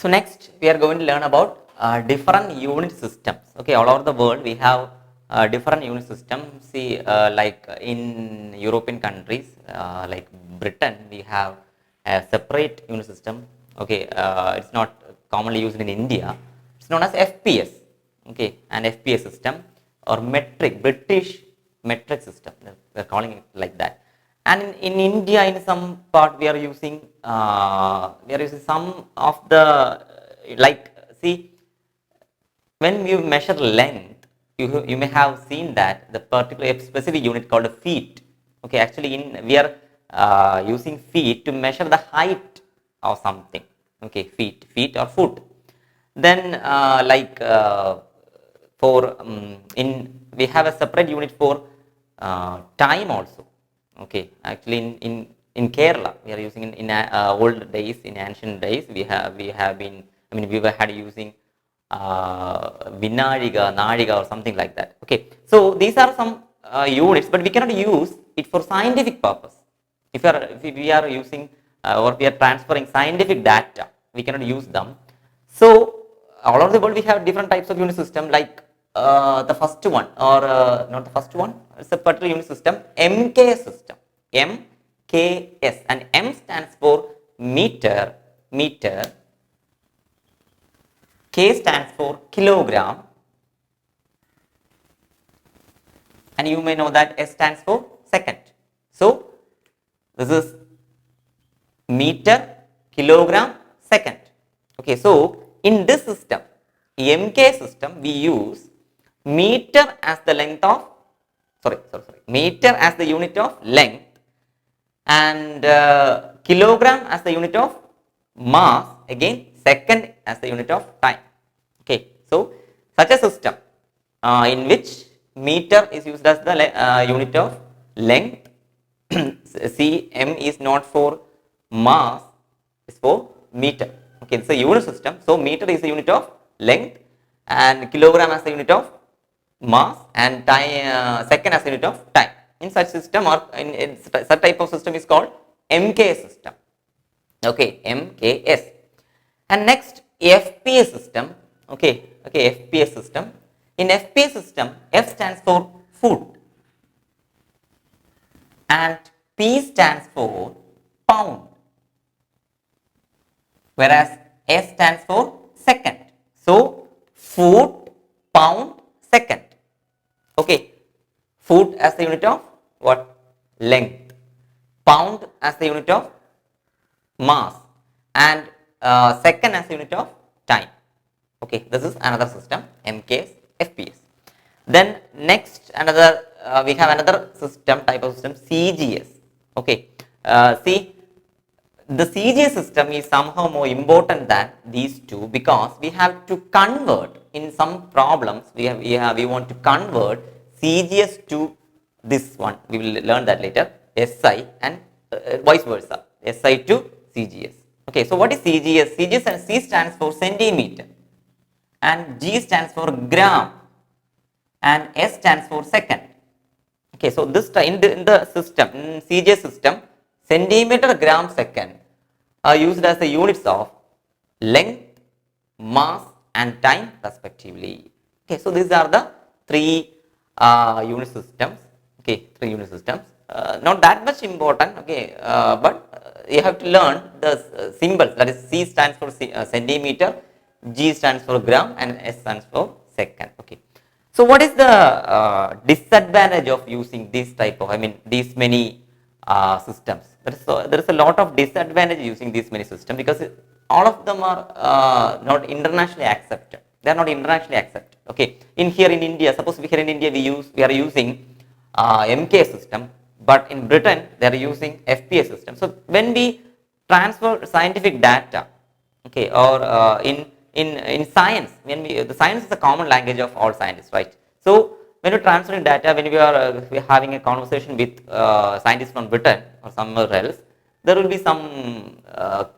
So next we are going to learn about different unit systems. Okay, all over the world we have different unit systems. See, like in European countries, like Britain, we have a separate unit system. Okay, it's not commonly used in India. It's known as FPS. Okay, an FPS system or metric, British metric system. They're calling it like that. And in India, in some part, we are using some of the like, see, when you measure length, you may have seen that the particular specific unit called a feet. Okay, actually, we are using feet to measure the height of something. Okay, feet or foot. Then for we have a separate unit for time also. Okay, actually in Kerala we are using in old days, in ancient days we have been, I mean, we had using Vinadiga, Nadiga or something like that. Okay, so these are some units, but we cannot use it for scientific purpose. If we are using or we are transferring scientific data, we cannot use them. So all over the world we have different types of unit system, like the first one, or not the first one, it's a particular unit system, MK system, MKS, and M stands for meter, K stands for kilogram, and you may know that S stands for second. So this is meter, kilogram, second. Okay, so in this system, MK system, we use meter as the length of, meter as the unit of length, and kilogram as the unit of mass, again second as the unit of time. Okay, so such a system in which meter is used as the unit of length. See, M is not for mass, it's for meter. Okay, it's a unit system. So meter is the unit of length, and kilogram as the unit of mass, and time second as the unit of time. In such system, or in such type of system is called MK system. Okay, MKS. And next, FPS system. Okay, FPS system. In FPS system, F stands for foot, and P stands for pound, whereas S stands for second. So foot, pound, second. Okay, foot as the unit of what? Length. Pound as the unit of mass, and second as the unit of time. Okay, this is another system, MKS, FPS. Then next, another we have another system, type of system, CGS. Okay, see, the CGS system is somehow more important than these two, because we have to convert in some problems. We want to convert CGS to this one. We will learn that later. SI and vice versa. SI to CGS. Okay, so what is CGS? CGS, and C stands for centimeter, and G stands for gram, and S stands for second. Okay, so this in the system, in CGS system, centimeter, gram, second are used as the units of length, mass, and time respectively. Okay, so these are the three unit systems. Okay, three unit systems. Not that much important. Okay, but you have to learn the symbols. That is, C stands for centimeter, G stands for gram, and S stands for second. Okay. So what is the disadvantage of using this type of, I mean, these many systems? There is a lot of disadvantage using these many systems, because all of them are not internationally accepted. They are not internationally accepted. Okay. In India, suppose here in India we are using MK system, but in Britain they are using FPS system. So when we transfer scientific data, okay, or in science, the science is a common language of all scientists, right? So when you transfer data, when we are having a conversation with scientists from Britain or somewhere else, there will be some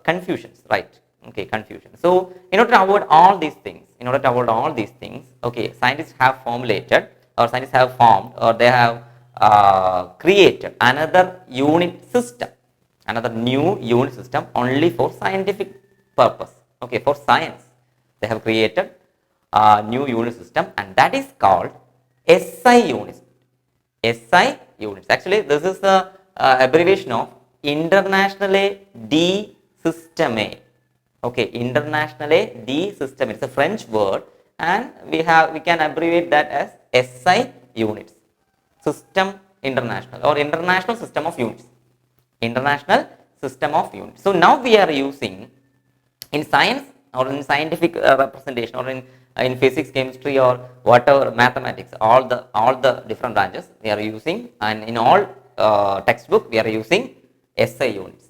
confusions, right? Okay, confusion. So in order to avoid all these things, okay, scientists have formulated, or scientists have formed, or they have created another unit system, another new unit system only for scientific purpose. Okay, for science, they have created a new unit system, and that is called SI units. SI units. Actually, this is the abbreviation of Internationale D Systeme. Okay, Internationale D Systeme. It's a French word, and we can abbreviate that as SI units. System International, or International System of Units. International System of Units. So now we are using in science or in scientific representation, or in physics, chemistry, or whatever, mathematics, all the different branches we are using, and in all textbook we are using SI units.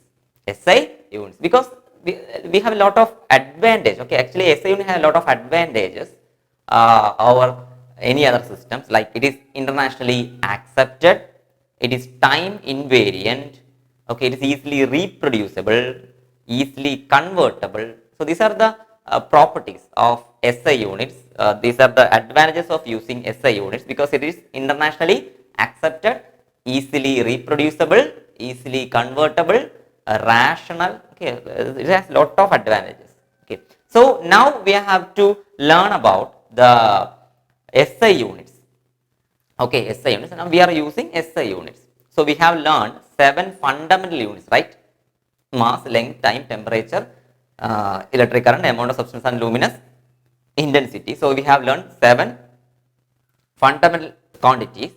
SI units, because we have a lot of advantage. Okay, actually SI unit has a lot of advantages over any other systems, like it is internationally accepted, it is time invariant, okay, it is easily reproducible, easily convertible. So these are the properties of SI units. These are the advantages of using SI units, because it is internationally accepted, easily reproducible, easily convertible, rational. Okay, it has lot of advantages. Okay, so now we have to learn about the SI units. Okay, SI units. Now we are using SI units. So we have learned 7 fundamental units, right? Mass, length, time, temperature, electric current, amount of substance, and luminous intensity. So we have learned 7 fundamental quantities,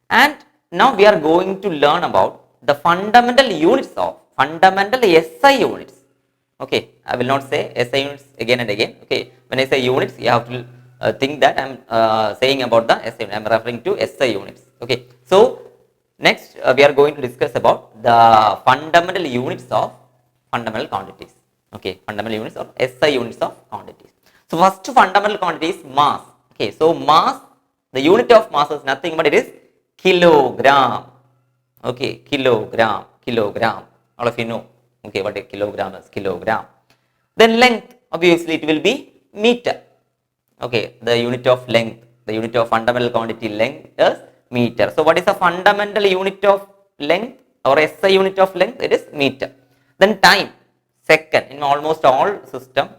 and now we are going to learn about the fundamental units of fundamental SI units. Okay, I will not say SI units again and again. Okay, when I say units, you have to think that I am saying about the SI unit. I am referring to SI units. Okay, so next we are going to discuss about the fundamental units of fundamental quantities. Okay, fundamental units or SI units of quantities. So first fundamental quantity is mass. Okay, so mass, the unit of mass is nothing but it is kilogram. Okay, kilogram, kilogram. All of you know. Okay, what a kilogram is, kilogram. Then length, obviously it will be meter. Okay, the unit of length, the unit of fundamental quantity length is meter. So what is the fundamental unit of length or SI unit of length? It is meter. Then time, second. In almost all system,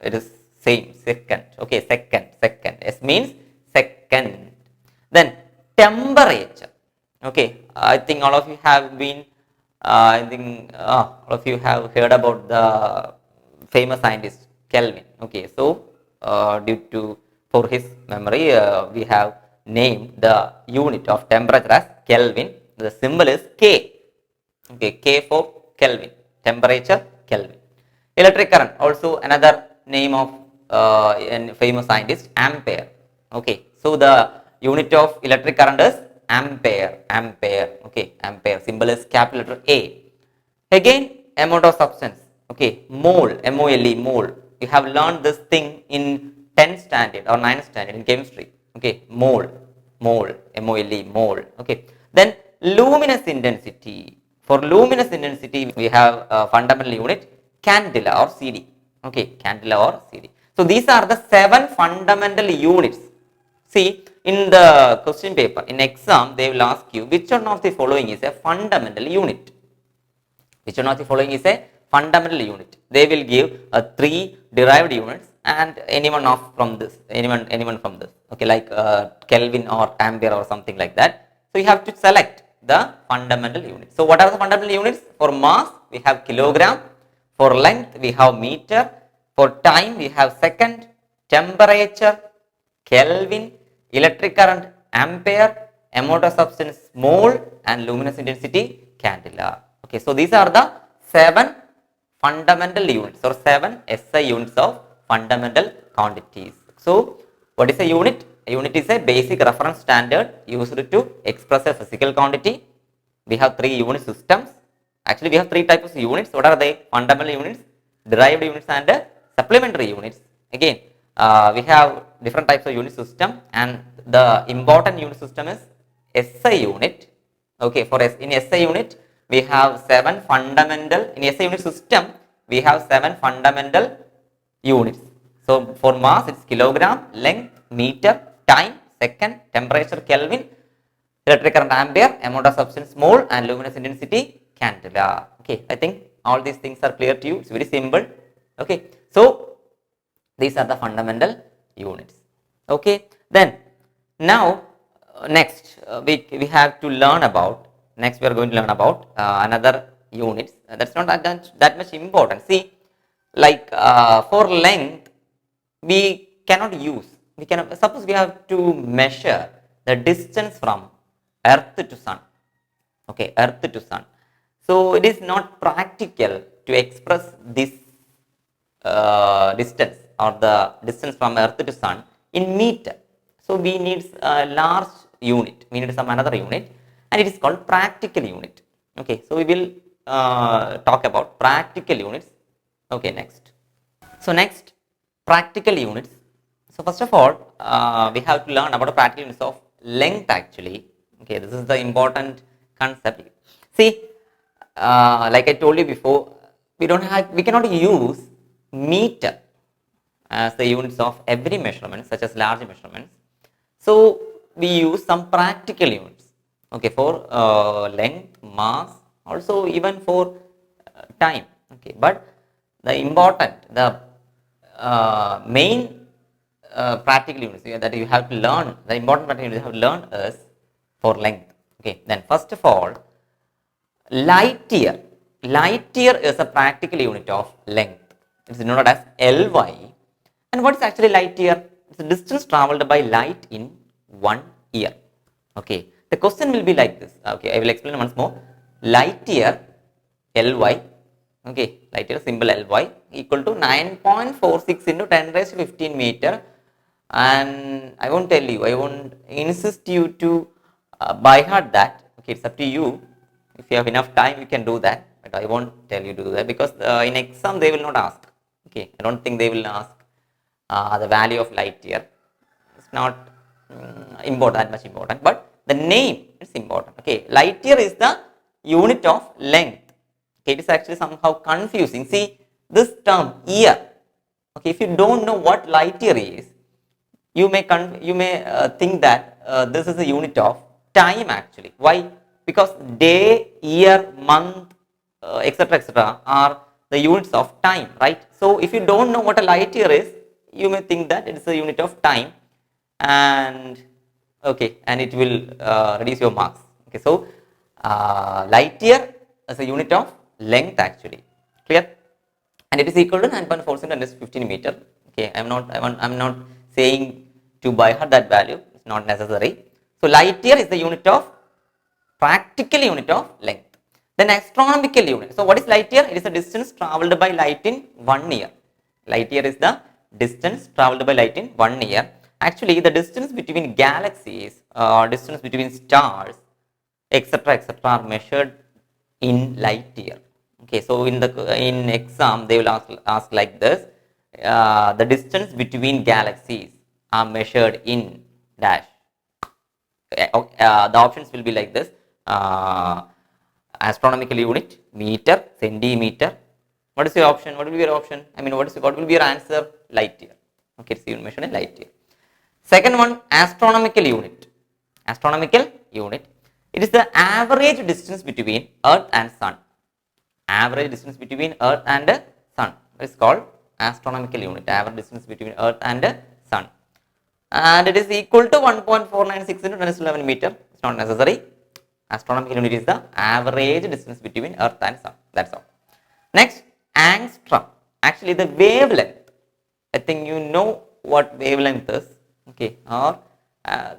it is same, second. Okay, second. S means second. Then temperature. Okay, I think all of you have been, all of you have heard about the famous scientist Kelvin. Okay, so for his memory, we have named the unit of temperature as Kelvin. The symbol is K. Okay, K for Kelvin. Temperature Kelvin. Electric current, also another name of a famous scientist, ampere. Okay, so the unit of electric current is ampere. Okay, ampere. Symbol is capital letter A. Again, amount of substance. Okay, mole, MOLE, mole. You have learned this thing in 10th standard or 9th standard in chemistry. Okay, mole, MOLE, mole. Okay, then luminous intensity. For luminous intensity, we have a fundamental unit, candela or CD. Okay, candela or CD. So these are the 7 fundamental units. See, in the question paper, in exam, they will ask you which one of the following is a fundamental unit. Which one of the following is a fundamental unit? They will give 3 derived units and anyone from this. Okay, like Kelvin or ampere or something like that. So you have to select the fundamental units. So what are the fundamental units? For mass, we have kilogram. For length, we have meter. For time, we have second. Temperature, Kelvin. Electric current, ampere. Amount of substance, mole. And luminous intensity, candela. Okay, so these are the 7 fundamental units or 7 SI units of fundamental quantities. So what is a unit? A unit is a basic reference standard used to express a physical quantity. We have 3 unit systems. Actually, we have 3 types of units. What are they? Fundamental units, derived units, and supplementary units. Again, we have different types of unit system, and the important unit system is SI unit. Okay, in SI unit, we have 7 fundamental, in SI unit system, we have 7 fundamental units. So for mass, it's kilogram, length, meter, time, second, temperature, Kelvin, electric current, ampere, amount of substance, mole, and luminous intensity, candela. Okay, I think all these things are clear to you. It's very simple. Okay, so These are the fundamental units. Okay, then now next we have to learn about, next we are going to learn about another units that's not that much important. See, like for length we cannot use, we cannot, suppose we have to measure the distance from earth to sun, okay, earth to sun. So it is not practical to express this distance or the distance from earth to sun in meter. So we need a large unit, we need some another unit, and it is called practical unit. Okay, so we will talk about practical units. Okay, next. So next, practical units. So first of all, we have to learn about the practical units of length actually. Okay, this is the important concept. See, like I told you before, we cannot use meter as the units of every measurement, such as large measurements. So we use some practical units, okay, for length, mass, also even for time. Okay, but the important, the main practical units that you have to learn, the important practical units you have to learn is for length. Okay, then first of all, light year. Light year is a practical unit of length. It is denoted as Ly. And what is actually light year? It's the distance traveled by light in 1 year. Okay, the question will be like this. Okay, I will explain once more. Light year, Ly. Okay, light year symbol Ly equal to 9.46 into 10 raised to 15 meter. And I won't tell you, I won't insist you to by heart that. Okay, it's up to you. If you have enough time, you can do that, but I won't tell you to do that because in exam they will not ask. Okay, I don't think they will ask the value of light year. It's not important, that much important, but the name is important. Okay, light year is the unit of length. Okay, it is actually somehow confusing. See, this term year. Okay, if you don't know what light year is, you may think that this is a unit of time actually. Why? Because day, year, month, etc., etc., are the units of time, right? So if you don't know what a light year is, you may think that it is a unit of time, and okay, and it will reduce your marks. Okay, so light year is a unit of length actually. Clear? And it is equal to 9.4 into 15 meter. Okay, I'm not saying to by heart that value. It's not necessary. So light year is the unit of practical unit of length. Then astronomical unit. So what is light year? It is the distance traveled by light in 1 year. Light year is the distance traveled by light in 1 year. Actually, the distance between galaxies, distance between stars, etc., etc., are measured in light year. Okay, so in exam they will ask like this: the distance between galaxies are measured in dash. The options will be like this: astronomical unit, meter, centimeter. What is your option? What will be your option? I mean, what will be your answer? Light year. Okay, it's even measured in light year. Second one, astronomical unit. Astronomical unit. It is the average distance between Earth and Sun. Average distance between Earth and Sun. It's called astronomical unit. Average distance between Earth and Sun. And it is equal to 1.496 into 10^11 meter. It's not necessary. Astronomical unit is the average distance between Earth and Sun. That's all. Next, angstrom. Actually, the wavelength. I think you know what wavelength is. Okay, or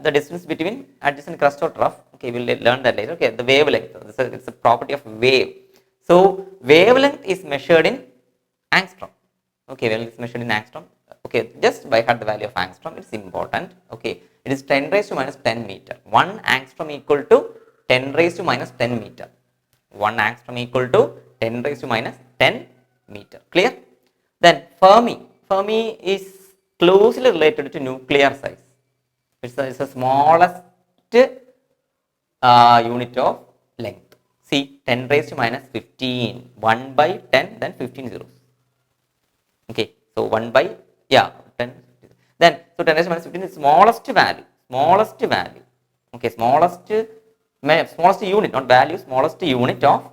the distance between adjacent crust or trough. Okay, we'll learn that later. Okay, the wavelength. It's a property of wave. So wavelength is measured in angstrom. Okay, wavelength is measured in angstrom. Okay, just by heart the value of angstrom. It's important. Okay, it is 10 raised to minus 10 meter. 1 angstrom equal to 10 raised to minus 10 meter. 1 angstrom equal to 10 raised to minus 10 meter. Clear? Then Fermi. Fermi is closely related to nuclear size. It's the smallest unit of length. See, 10 raised to minus 15. 1 by 10, then 15 zeros. Okay, so 1 by, yeah, 10. Then, so 10 raised to minus 15 is smallest value. Smallest value. Okay, smallest unit, not value, smallest unit of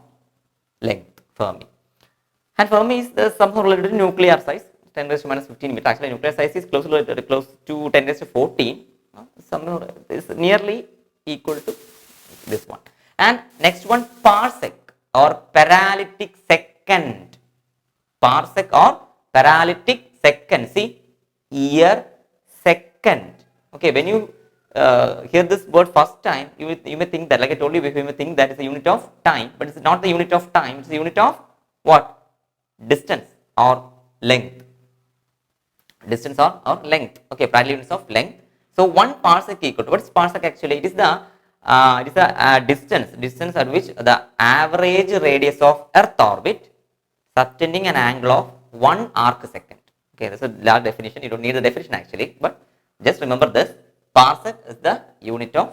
length, Fermi. And Fermi is somehow related to nuclear size. 10 raised to minus 15 meter. Actually, nuclear size is close to 10 raised to 14. Somewhere is nearly equal to this one. And next one, parsec or paralytic second. Parsec or paralytic second. See, year second. Okay, when you hear this word first time, you may think that, like I told you before, you may think that is a unit of time, but it's not the unit of time. It's the unit of what? Distance or length. Distance or length. Okay, parallel units of length. So 1 parsec equal to, what is parsec actually? It is the distance at which the average radius of Earth orbit subtending an angle of 1 arc second. Okay, that's a large definition. You don't need the definition actually, but just remember this. Parsec is the unit of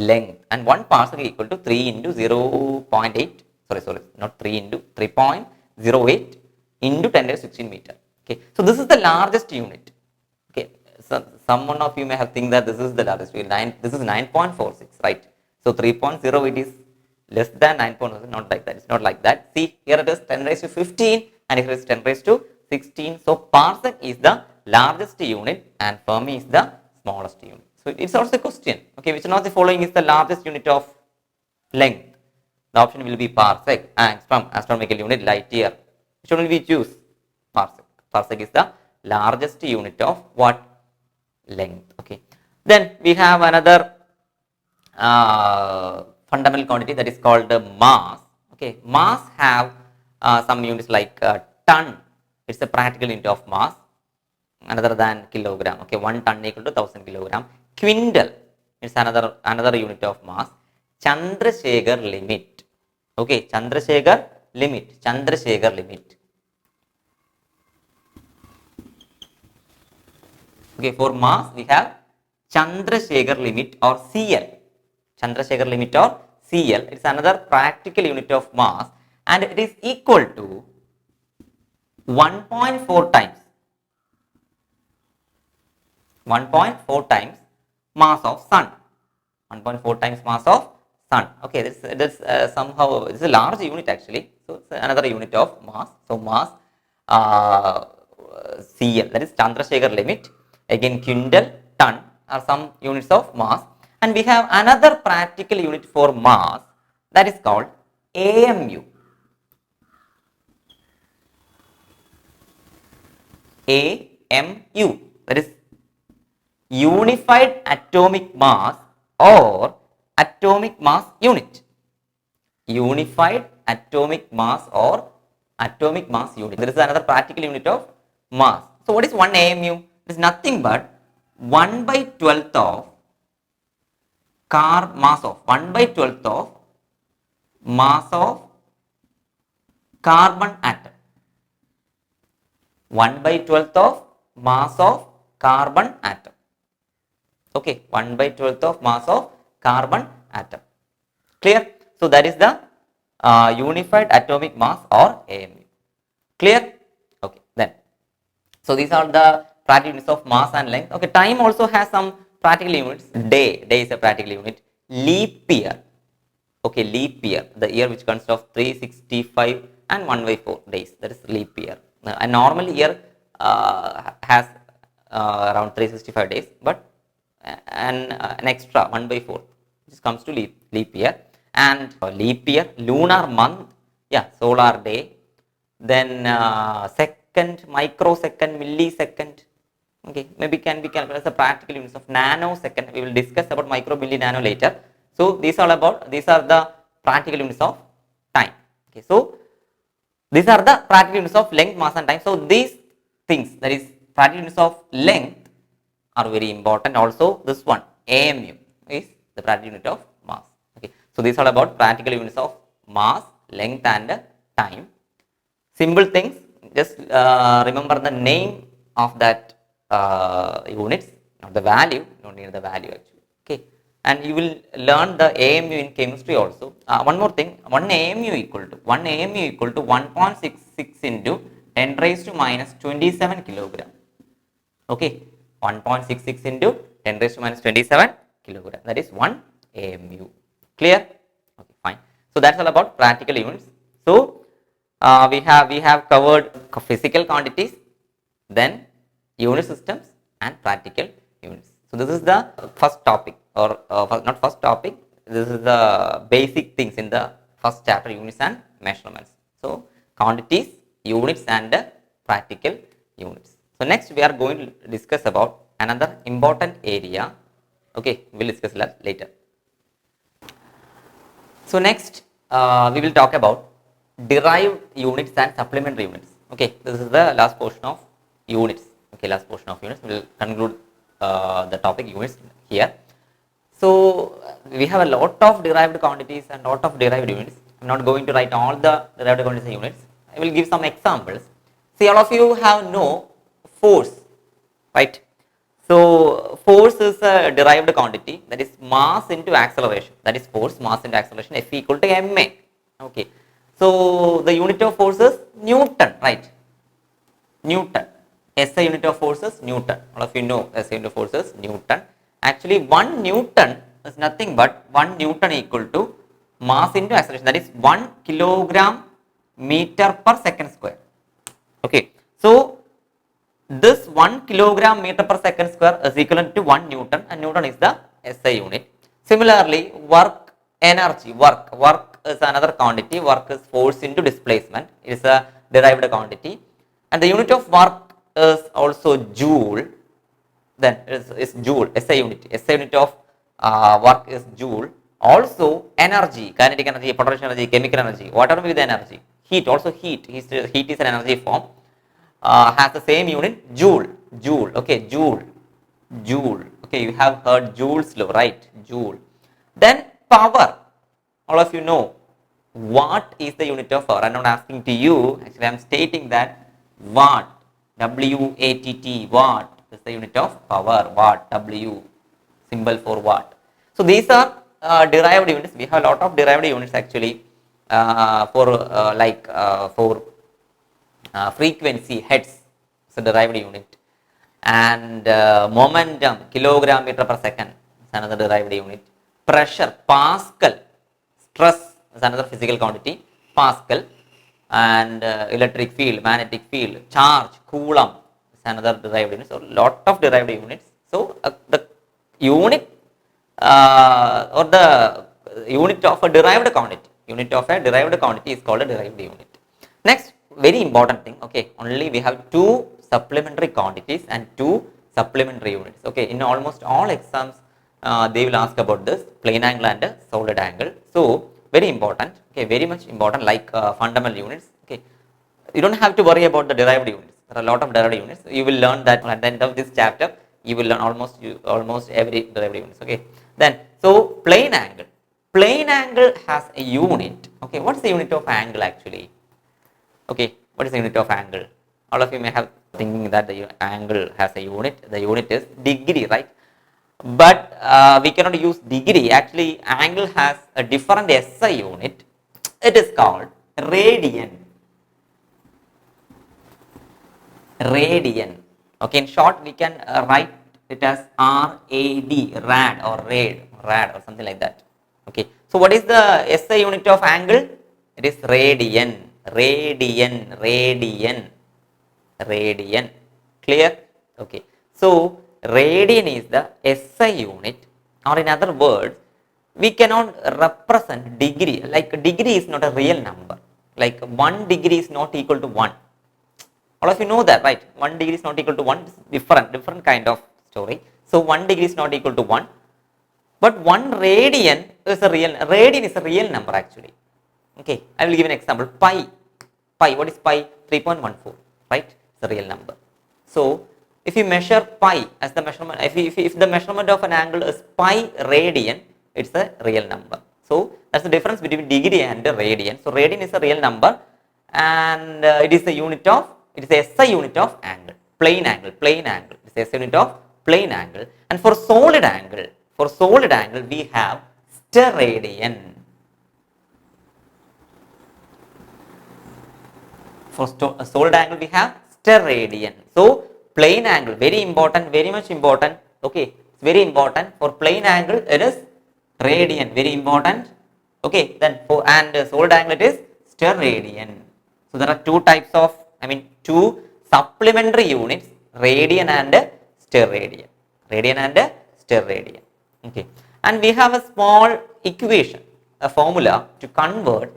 length, and 1 parsec equal to 3 into 0.8. Sorry, not 3 into 3.08 into 10 to 16 meter. Okay, so this is the largest unit. Okay, so someone of you may have think that this is the largest unit. This is 9.46, right? So 3.08 is less than 9.46. Not like that. It's not like that. See, here it is 10 raised to 15, and here it is 10 raised to 16. So parsec is the largest unit, and Fermi is the smallest unit. So it's also a question. Okay, which one of the following is the largest unit of length? The option will be parsec. Angstrom, astronomical unit, light year. Which one will we choose? Parsec. Parsec is the largest unit of what? Length. Okay. Then we have another fundamental quantity, that is called mass. Okay, mass have some units like ton. It's a practical unit of mass, another than kilogram. Okay, 1 ton equal to 1000 kilogram. Quintal, it's another unit of mass. Chandrasekhar limit. Okay, Chandrasekhar limit. Okay, for mass we have Chandrasekhar limit or CL. Chandrasekhar limit or CL. It's another practical unit of mass, and it is equal to 1.4 times. 1.4 times mass of sun. 1.4 times mass of sun. Okay, this somehow this is a large unit actually. So it's another unit of mass. So mass CL, that is Chandrasekhar limit. Again, quintal, ton are some units of mass, and we have another practical unit for mass, that is called AMU. AMU, that is unified atomic mass or atomic mass unit. Unified atomic mass or atomic mass unit. There is another practical unit of mass. So what is 1 AMU? It is nothing but 1 by 12th of mass of 1 by 12th of mass of carbon atom. 1 by 12th of mass of carbon atom. Okay, 1 by 12th of mass of carbon atom. Clear? So that is the unified atomic mass or AMU. Clear? Okay, then. So these are the practical units of mass and length. Okay, time also has some practical units. Day is a practical unit. Leap year. Okay, leap year, the year which consists of 365 and 1 by 4 days. That is leap year. A normal year has around 365 days, but an extra 1 by 4. This comes to leap year. And leap year, lunar month, yeah, solar day, then second, microsecond, millisecond. Okay, maybe can be calculated as a practical units of nanosecond. We will discuss about micro, milli, nano later. So these are the practical units of time. Okay, so these are the practical units of length, mass and time. So these things, that is practical units of length, are very important. Also this one, AMU, is the practical unit of mass. Okay, so these are about practical units of mass, length and time. Simple things, just remember the name of that units, not the value. You don't need the value actually. Okay, and you will learn the AMU in chemistry also. One more thing, 1 AMU equal to 1.66 into 10 raised to minus 27 kilogram. Okay, 1.66 into 10 raised to minus 27 kilogram. That is 1 AMU. Clear? Okay, fine. So that's all about practical units. So we have covered physical quantities, then unit systems and practical units. So this is the first topic, or not first topic, this is the basic things in the first chapter, units and measurements. So quantities, units and practical units. So next we are going to discuss about another important area. Okay, we will discuss that later. So next we will talk about derived units and supplementary units. Okay, this is the last portion of units. Okay, last portion of units. We will conclude the topic units here. So we have a lot of derived quantities and lot of derived units. I am not going to write all the derived quantities and units. I will give some examples. See, all of you have no force, right? So force is a derived quantity, that is mass into acceleration. That is force, mass into acceleration, F equal to ma. Okay. So the unit of force is Newton, right? Newton. SI unit of force is Newton. All of you know SI unit of force is Newton. Actually 1 Newton is nothing but 1 Newton equal to mass into acceleration, that is 1 kilogram meter per second square. Okay. So this 1 kilogram meter per second square is equivalent to 1 Newton, and Newton is the SI unit. Similarly, work, energy, work is another quantity. Work is force into displacement. It is a derived quantity, and the unit of work is also joule. Then is joule, SI unit. SI unit of work is joule. Also energy, kinetic energy, potential energy, chemical energy, whatever be the energy. Heat, also heat. Heat is an energy form. Has the same unit, joule. Okay, joule. Okay, you have heard Joule's law, right? Joule. Then power. All of you know what is the unit of power. I'm not asking to you. Actually, I'm stating that watt, W-A-T-T, watt is the unit of power. Watt, W, symbol for watt. So these are derived units. We have a lot of derived units actually for frequency, hertz is a derived unit, and momentum, kilogram meter per second is another derived unit. Pressure, Pascal. Stress is another physical quantity, Pascal. And electric field, magnetic field, charge, Coulomb is another derived unit. So lot of derived units. So the unit or the unit of a derived quantity is called a derived unit. Next, very important thing. Okay, only we have 2 supplementary quantities and 2 supplementary units. Okay, in almost all exams they will ask about this plane angle and solid angle. So very important. Okay, very much important, like fundamental units. Okay, you don't have to worry about the derived units. There are a lot of derived units. You will learn that at the end of this chapter. You will learn almost every derived units. Okay, then so plane angle. Plane angle has a unit. Okay, what's the unit of angle actually? Okay, what is the unit of angle? All of you may have thinking that the angle has a unit. The unit is degree, right? But we cannot use degree. Actually, angle has a different SI unit. It is called radian. Radian. Okay, in short, we can write it as RAD, rad or rad or something like that. Okay, so what is the SI unit of angle? It is radian. Radian. Clear? Okay. So radian is the SI unit, or in other words, we cannot represent degree. Like degree is not a real number. Like 1 degree is not equal to 1. All of you know that, right? 1 degree is not equal to 1. It's different kind of story. So 1 degree is not equal to 1. But 1 radian is a real number actually. Okay, I will give an example. Pi, what is pi? 3.14, right? It's a real number. So if you measure pi as the measurement, if the measurement of an angle is pi radian, it's a real number. So that's the difference between degree and radian. So radian is a real number, and it is a SI unit of angle, plane angle. It's a SI unit of plane angle. And for solid angle, we have steradian. For solid angle we have steradian. So plane angle, very important, very much important. Okay, it's very important. For plane angle it is radian, very important. Okay, then for solid angle it is steradian. So there are two supplementary units, radian and steradian. Radian and steradian. Okay. And we have a small equation, a formula to convert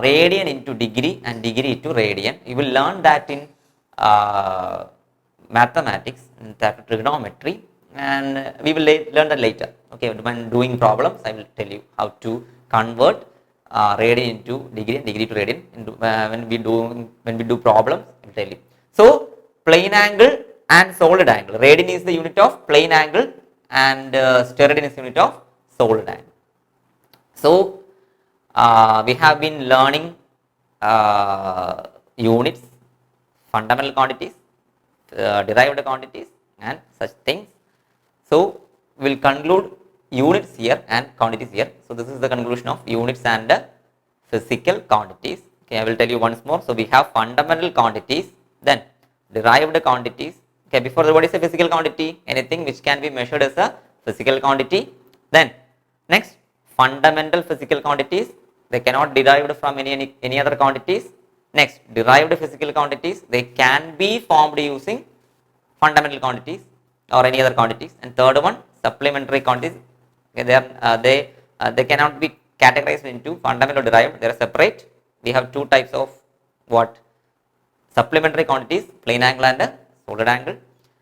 radian into degree and degree to radian. You will learn that in mathematics, in trigonometry, and we will learn that later. Okay, when doing problems, I will tell you how to convert radian into degree and degree to radian. When we do problems, I will tell you. So plane angle and solid angle. Radian is the unit of plane angle, and steradian is the unit of solid angle. So we have been learning units, fundamental quantities, derived quantities, and such things. So we will conclude units here and quantities here. So this is the conclusion of units and physical quantities. Okay, I will tell you once more. So we have fundamental quantities, then derived quantities. Okay, before that, what is a physical quantity? Anything which can be measured as a physical quantity. Then next, fundamental physical quantities. They cannot be derived from any other quantities. Next, derived physical quantities. They can be formed using fundamental quantities or any other quantities. And third one, supplementary quantities. Okay, they cannot be categorized into fundamental or derived. They are separate. We have two types of what? Supplementary quantities, plane angle and solid angle.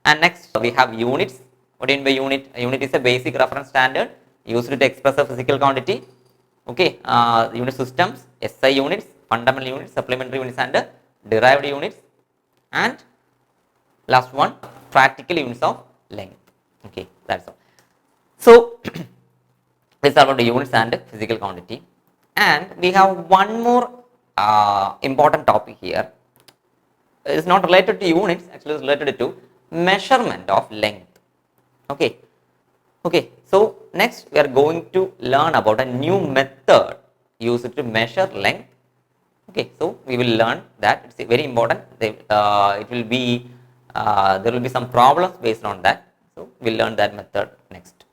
And next we have units. What do you mean by unit? A unit is a basic reference standard used to express a physical quantity. Okay, unit systems, SI units, fundamental units, supplementary units, and derived units. And last one, practical units of length. Okay, that's all. So this is about the units and physical quantity. And we have one more important topic here. It is not related to units, actually it is related to measurement of length. Okay. Okay, so next we are going to learn about a new method used to measure length. Okay, so we will learn that. It's very important. It will be there will be some problems based on that. So we'll learn that method next.